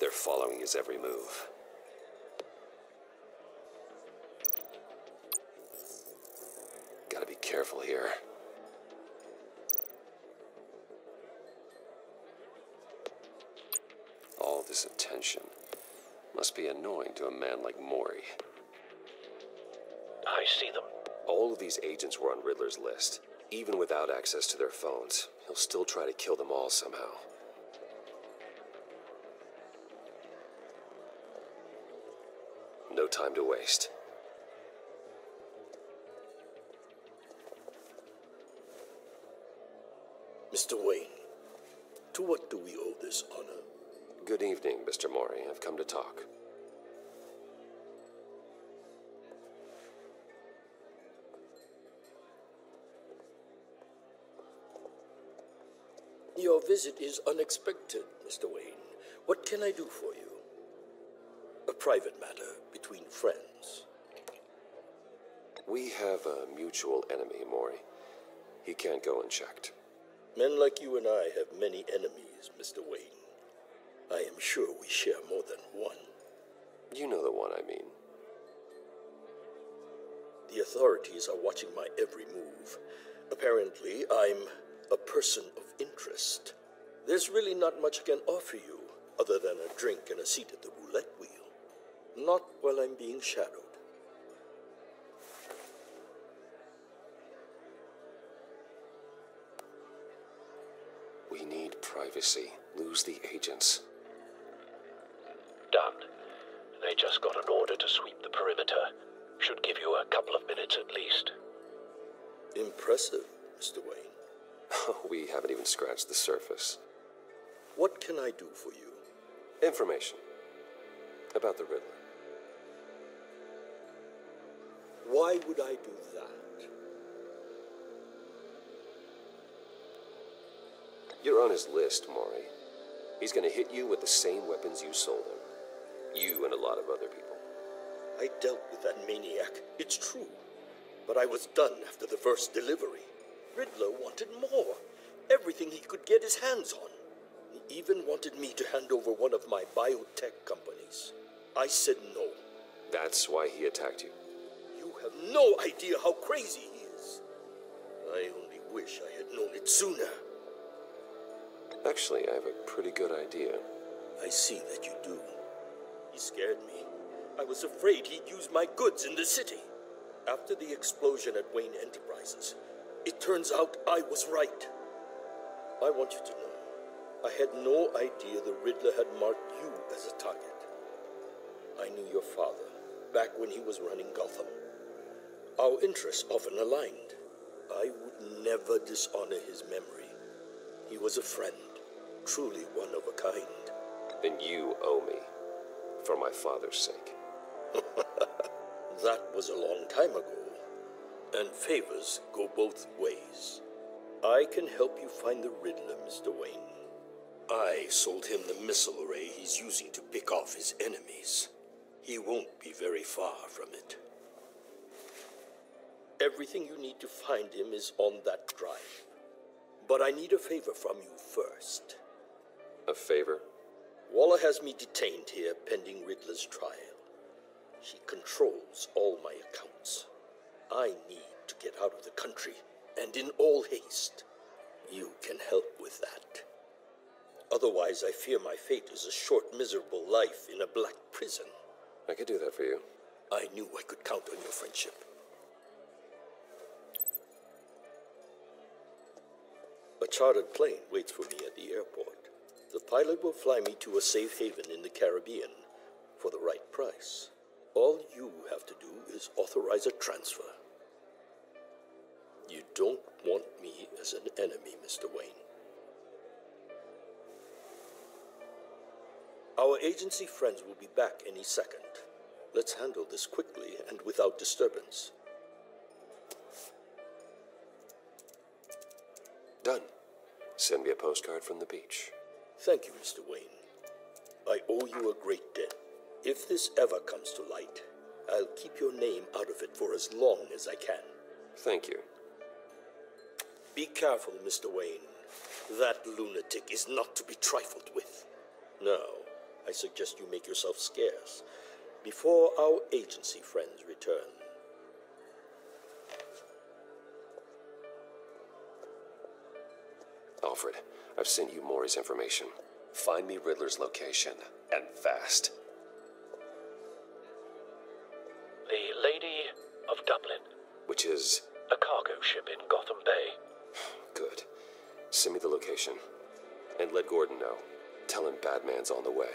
They're following his every move. Gotta be careful here. All this attention must be annoying to a man like Mori. I see them. All of these agents were on Riddler's list. Even without access to their phones, he'll still try to kill them all somehow. No time to waste. Mr. Wayne, to what do we owe this honor? Good evening, Mr. Mori. I've come to talk. Your visit is unexpected, Mr. Wayne. What can I do for you? A private matter between friends. We have a mutual enemy, Mori. He can't go unchecked. Men like you and I have many enemies, Mr. Wayne. I am sure we share more than one. You know the one I mean. The authorities are watching my every move. Apparently, I'm a person of interest. There's really not much I can offer you, other than a drink and a seat at the roulette wheel. Not while I'm being shadowed. We need privacy. Lose the agents. Done. They just got an order to sweep the perimeter. Should give you a couple of minutes at least. Impressive, Mr. Wayne. We haven't even scratched the surface. What can I do for you? Information about the Riddler. Why would I do that? You're on his list, Mori. He's gonna hit you with the same weapons you sold him. You and a lot of other people. I dealt with that maniac, it's true. But I was done after the first delivery. Riddler wanted more. Everything he could get his hands on. He even wanted me to hand over one of my biotech companies. I said no. That's why he attacked you. You have no idea how crazy he is. I only wish I had known it sooner. Actually, I have a pretty good idea. I see that you do. He scared me. I was afraid he'd use my goods in the city. After the explosion at Wayne Enterprises, it turns out I was right. I want you to know, I had no idea the Riddler had marked you as a target. I knew your father, back when he was running Gotham. Our interests often aligned. I would never dishonor his memory. He was a friend, truly one of a kind. Then you owe me, for my father's sake. That was a long time ago, and favors go both ways. I can help you find the Riddler, Mr. Wayne. I sold him the missile array he's using to pick off his enemies. He won't be very far from it. Everything you need to find him is on that drive. But I need a favor from you first. A favor? Waller has me detained here pending Riddler's trial. She controls all my accounts. I need to get out of the country, and in all haste. You can help with that. Otherwise, I fear my fate is a short, miserable life in a black prison. I could do that for you. I knew I could count on your friendship. A chartered plane waits for me at the airport. The pilot will fly me to a safe haven in the Caribbean for the right price. All you have to do is authorize a transfer. You don't want me as an enemy, Mr. Wayne. Our agency friends will be back any second. Let's handle this quickly and without disturbance. Done. Send me a postcard from the beach. Thank you, Mr. Wayne. I owe you a great debt. If this ever comes to light, I'll keep your name out of it for as long as I can. Thank you. Be careful, Mr. Wayne. That lunatic is not to be trifled with. Now, I suggest you make yourself scarce before our agency friends return. Alfred, I've sent you Maury's information. Find me Riddler's location, and fast. The Lady of Dublin. Which is... A cargo ship in Gotham Bay. Good. Send me the location. And let Gordon know. Tell him Batman's on the way.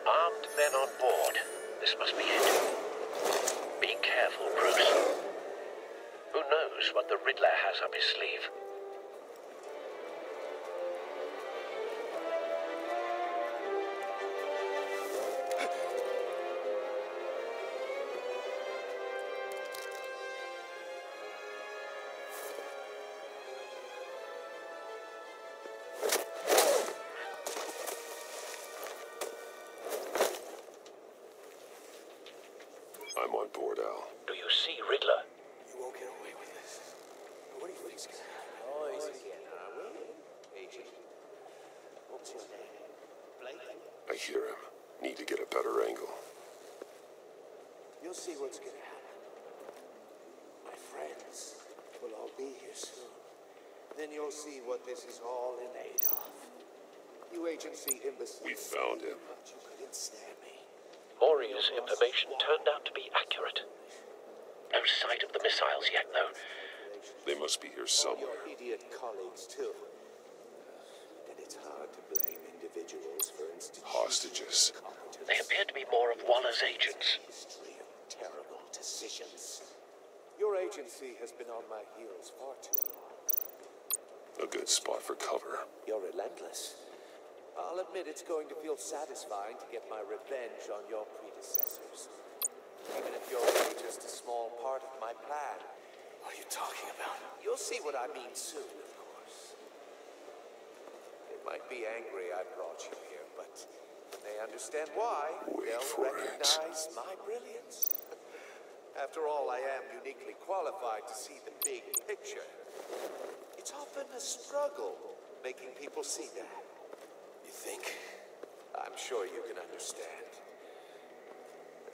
Armed men on board. This must be it. Be careful, Bruce. Who knows what the Riddler has up his sleeve? I'm on board, Al. Do you see Riddler? You won't get away with this. What do you think's gonna happen? Oh, easy again, are we? Agent. What's your name? Blake? I hear him. Need to get a better angle. You'll see what's gonna happen. My friends will all be here soon. Then you'll see what this is all in aid of. You agency imbeciles. We found him. But you couldn't stand me. Maury's information turned out to be accurate. No sight of the missiles yet, though. They must be here somewhere. Your idiot colleagues, too. And it's hard to blame individuals for institutions. Hostages. They appear to be more of Waller's agents. History of terrible decisions. Your agency has been on my heels far too long. A good spot for cover. You're relentless. I'll admit it's going to feel satisfying to get my revenge on your predecessors. Even if you're really just a small part of my plan. What are you talking about? You'll see what I mean soon, of course. They might be angry I brought you here, but when they understand why, Wait they'll for it. recognize my brilliance. After all, I am uniquely qualified to see the big picture. It's often a struggle making people see that. You think? I'm sure you can understand.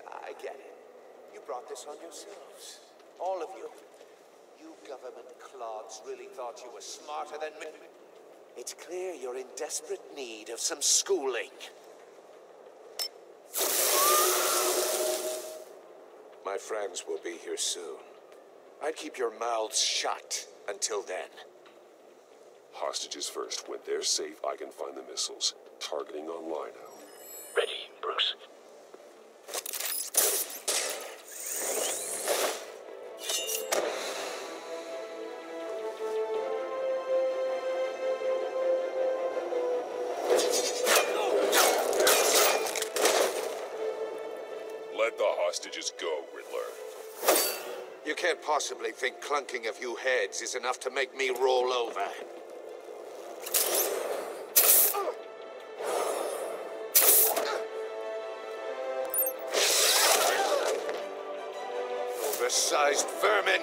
I get it. You brought this on yourselves. All of you. You government clods really thought you were smarter than me. It's clear you're in desperate need of some schooling. My friends will be here soon. I'd keep your mouths shut until then. Hostages first. When they're safe, I can find the missiles. Targeting on Lino. Ready, Bruce. Let the hostages go, Riddler. You can't possibly think clunking a few heads is enough to make me roll over. Oversized vermin!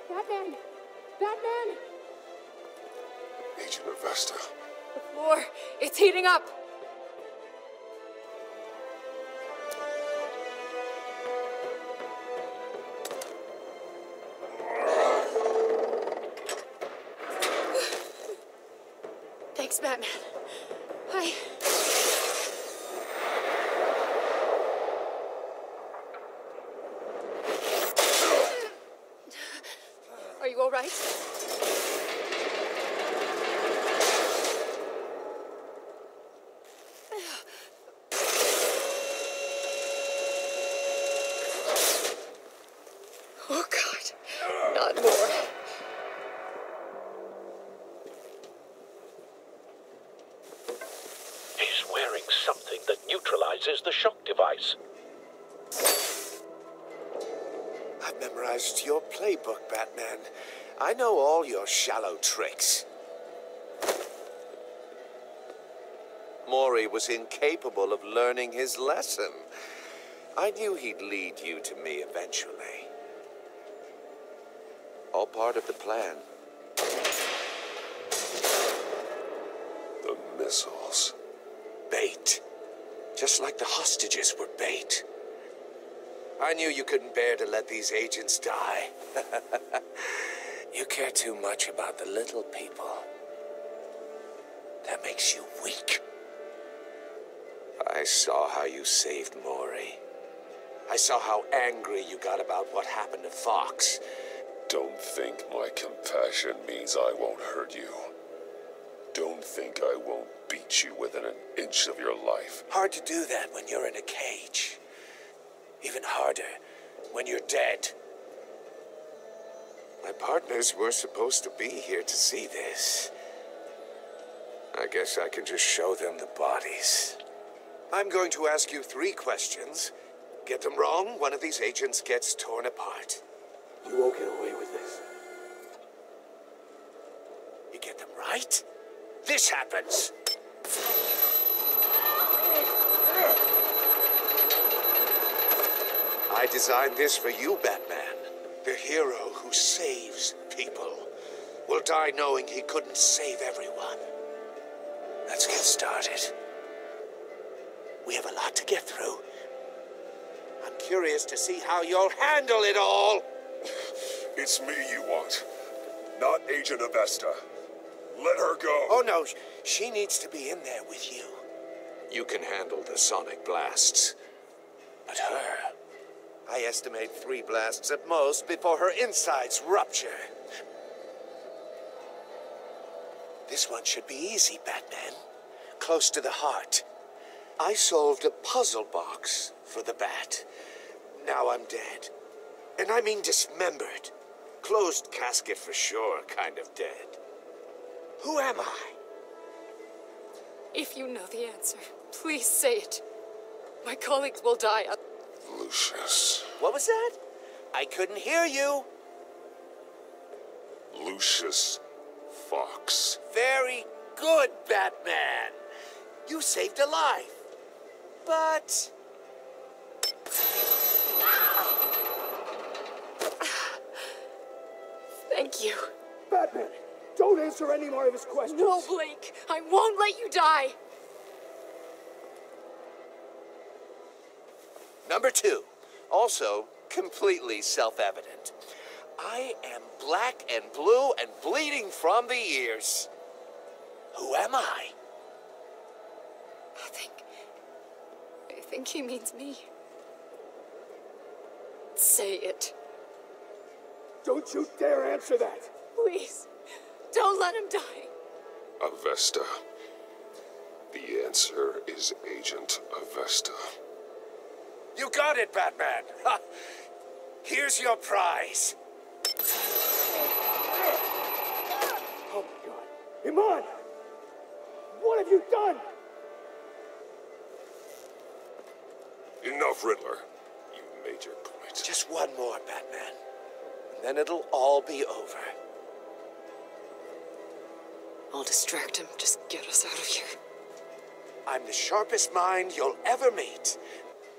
Batman! Batman! Agent Avesta. The floor, it's heating up! Thanks, Batman. Are you all right? Oh, God. Not more. He's wearing something that neutralizes neutralizes the shock device. I've memorized your playbook, Batman. I know all your shallow tricks. Mori was incapable of learning his lesson. I knew he'd lead you to me eventually. All part of the plan. The missiles. Bait. Just like the hostages were bait. I knew you couldn't bear to let these agents die. You care too much about the little people. That makes you weak. I saw how you saved Mori. I saw how angry you got about what happened to Fox. Don't think my compassion means I won't hurt you. Don't think I won't beat you within an inch of your life. Hard to do that when you're in a cage. Even harder when you're dead. My partners were supposed to be here to see this. I guess I can just show them the bodies. I'm going to ask you 3 questions. Get them wrong, one of these agents gets torn apart. You won't get away with this. You get them right, this happens. I designed this for you, Batman. The hero who saves people will die knowing he couldn't save everyone. Let's get started. We have a lot to get through. I'm curious to see how you'll handle it all. It's me you want, not Agent Avesta. Let her go. Oh, no, she needs to be in there with you. You can handle the sonic blasts. But her, I estimate 3 blasts at most before her insides rupture. This one should be easy, Batman. Close to the heart. I solved a puzzle box for the Bat. Now I'm dead. And I mean dismembered. Closed casket for sure, kind of dead. Who am I? If you know the answer, please say it. My colleagues will die. Lucius. What was that? I couldn't hear you. Lucius Fox. Very good, Batman. You saved a life. But... Thank you. Batman, don't answer any more of his questions. No, Blake. I won't let you die. Number 2, also completely self-evident. I am black and blue and bleeding from the ears. Who am I? I think he means me. Say it. Don't you dare answer that. Please. Don't let him die. Avesta. The answer is Agent Avesta. You got it, Batman. Ha. Here's your prize. Oh my God. Iman! What have you done? Enough, Riddler. You made your point. Just one more, Batman. And then it'll all be over. I'll distract him. Just get us out of here. I'm the sharpest mind you'll ever meet.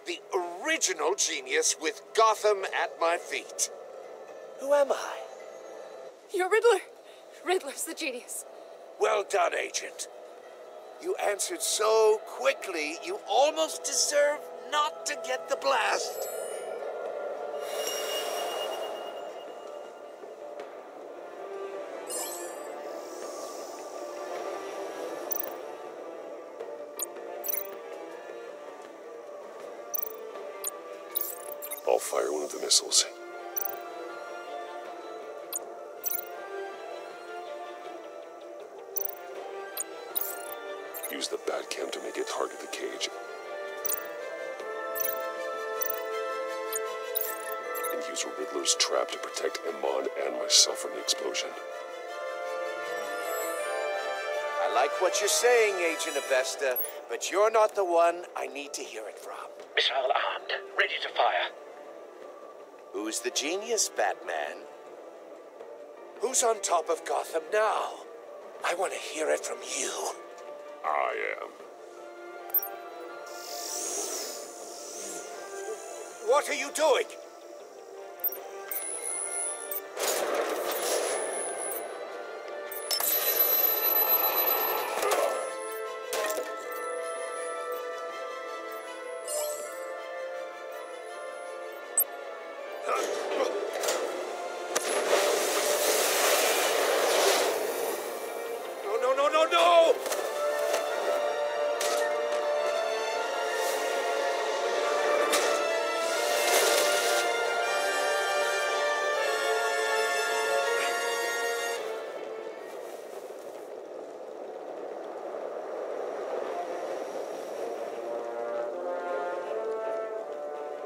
The original genius with Gotham at my feet. Who am I? You're Riddler. Riddler's the genius. Well done, Agent. You answered so quickly, you almost deserve not to get the blast. I'll fire one of the missiles. Use the Batcam to make it target the cage. And use Riddler's trap to protect Iman and myself from the explosion. I I like what you're saying, Agent Avesta, but you're not the one I need to hear it from. Missile armed, ready to fire. Who's the genius, Batman? Who's on top of Gotham now? I want to hear it from you. I am. What are you doing? No!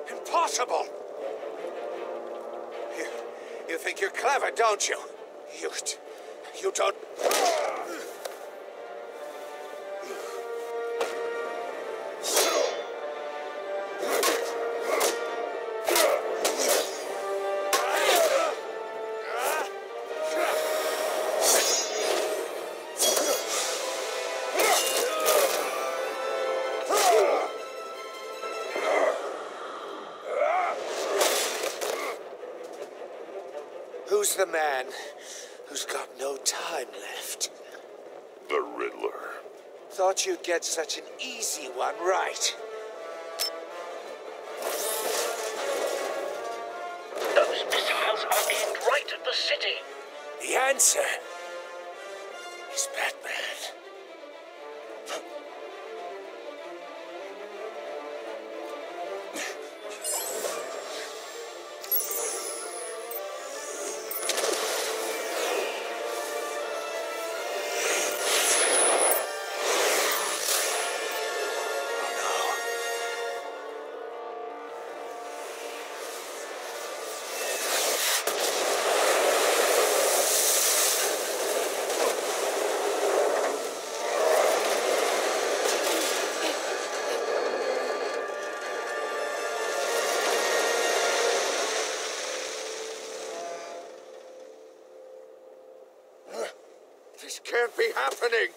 Impossible! You think you're clever, don't you? You don't... Who's the man who's got no time left? The Riddler. Thought you'd get such an easy one right. Those missiles are aimed right at the city. The answer is Batman. This can't be happening!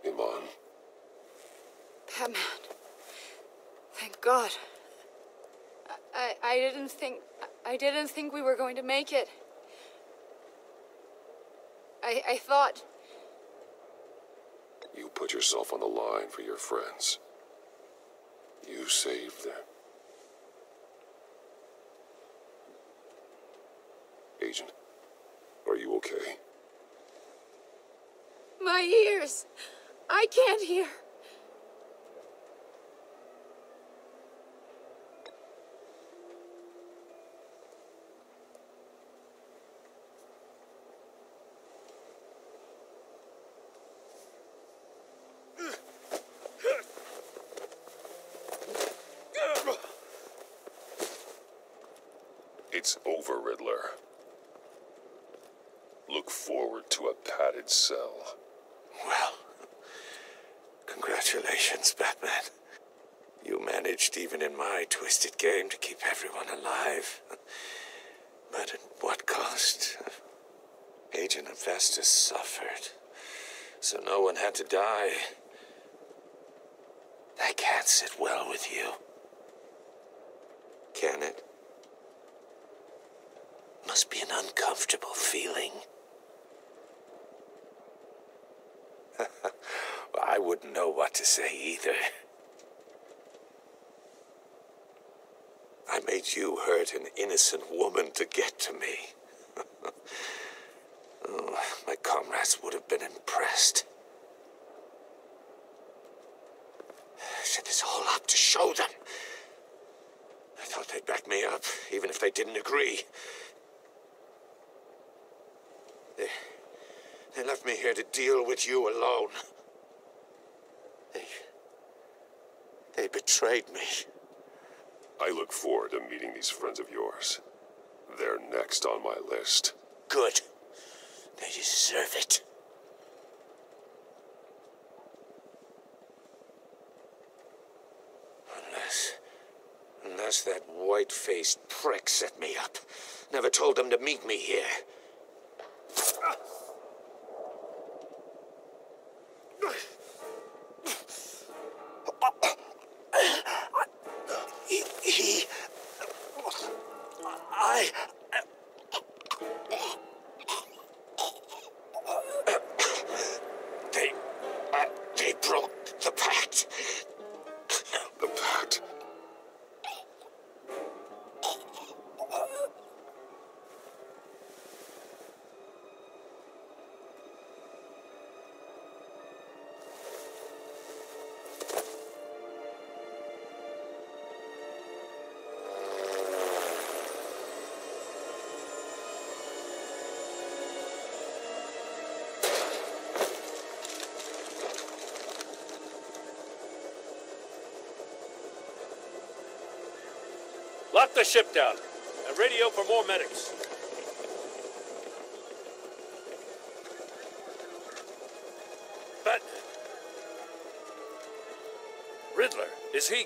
Iman. Batman. Thank God. I didn't think we were going to make it. I thought... You put yourself on the line for your friends. You saved them. Agent, are you okay? My ears! I can't hear. It's over, Riddler. Look forward to a padded cell. Well, congratulations, Batman. You managed, even in my twisted game, to keep everyone alive. But at what cost? Agent Avesta suffered, so no one had to die. That can't sit well with you. Can it? Must be an uncomfortable feeling. I wouldn't know what to say either. I made you hurt an innocent woman to get to me. Oh, my comrades would have been impressed. set this all up to show them. I thought they'd back me up, even if they didn't agree. They left me here to deal with you alone. They betrayed me. I look forward to meeting these friends of yours. They're next on my list. Good. They deserve it. Unless that white-faced prick set me up. Never told them to meet me here. They broke the pact. The pact? Lock the ship down and radio for more medics. Batman. Riddler, is he?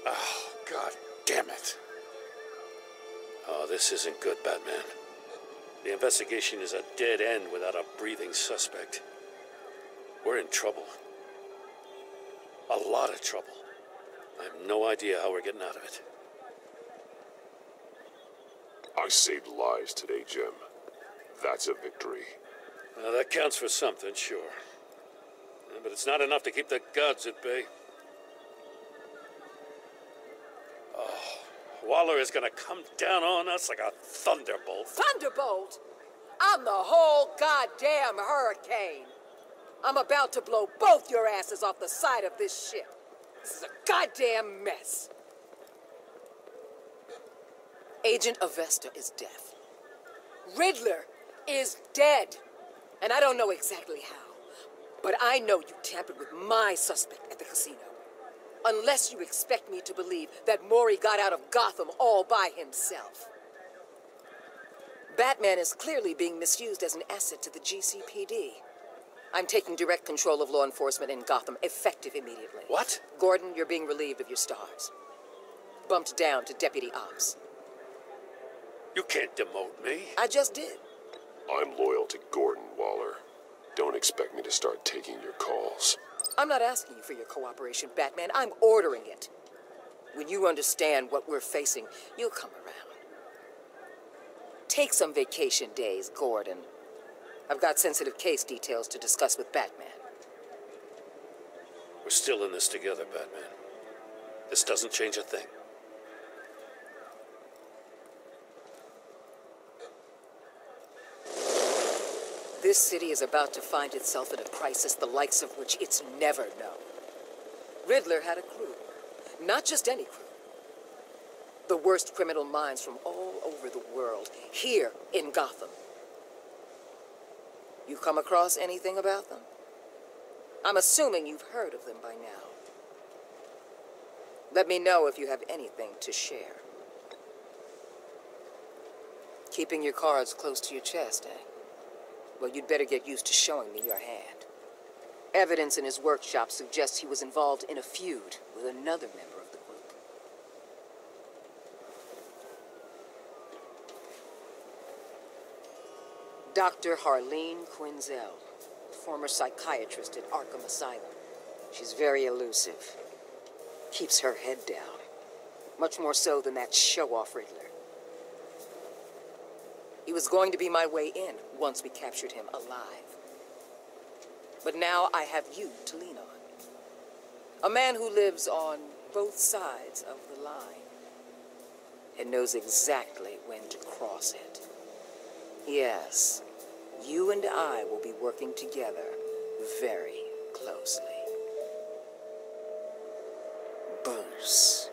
Oh, God damn it. Oh, this isn't good, Batman. The investigation is a dead end without a breathing suspect. We're in trouble. A lot of trouble. I have no idea how we're getting out of it. I saved lives today, Jim. That's a victory. Well, that counts for something, sure. Yeah, but it's not enough to keep the gods at bay. Oh, Waller is gonna come down on us like a thunderbolt. Thunderbolt? I'm the whole goddamn hurricane. I'm about to blow both your asses off the side of this ship. This is a goddamn mess. Agent Avesta is deaf. Riddler is dead. And I don't know exactly how, but I know you tampered with my suspect at the casino. Unless you expect me to believe that Maury got out of Gotham all by himself. Batman is clearly being misused as an asset to the GCPD. I'm taking direct control of law enforcement in Gotham, effective immediately. What? Gordon, you're being relieved of your stars. Bumped down to Deputy Ops. You can't demote me. I just did. I'm loyal to Gordon, Waller. Don't expect me to start taking your calls. I'm not asking you for your cooperation, Batman. I'm ordering it. When you understand what we're facing, you'll come around. Take some vacation days, Gordon. I've got sensitive case details to discuss with Batman. We're still in this together, Batman. This doesn't change a thing. This city is about to find itself in a crisis the likes of which it's never known. Riddler had a crew. Not just any crew. The worst criminal minds from all over the world, here in Gotham. You come across anything about them? I'm assuming you've heard of them by now. Let me know if you have anything to share. Keeping your cards close to your chest, eh? Well, you'd better get used to showing me your hand. Evidence in his workshop suggests he was involved in a feud with another member of the group. Dr. Harleen Quinzel, former psychiatrist at Arkham Asylum. She's very elusive. Keeps her head down. Much more so than that show-off Riddler. He was going to be my way in once we captured him alive. But now I have you to lean on. A man who lives on both sides of the line and knows exactly when to cross it. Yes, you and I will be working together very closely. universe.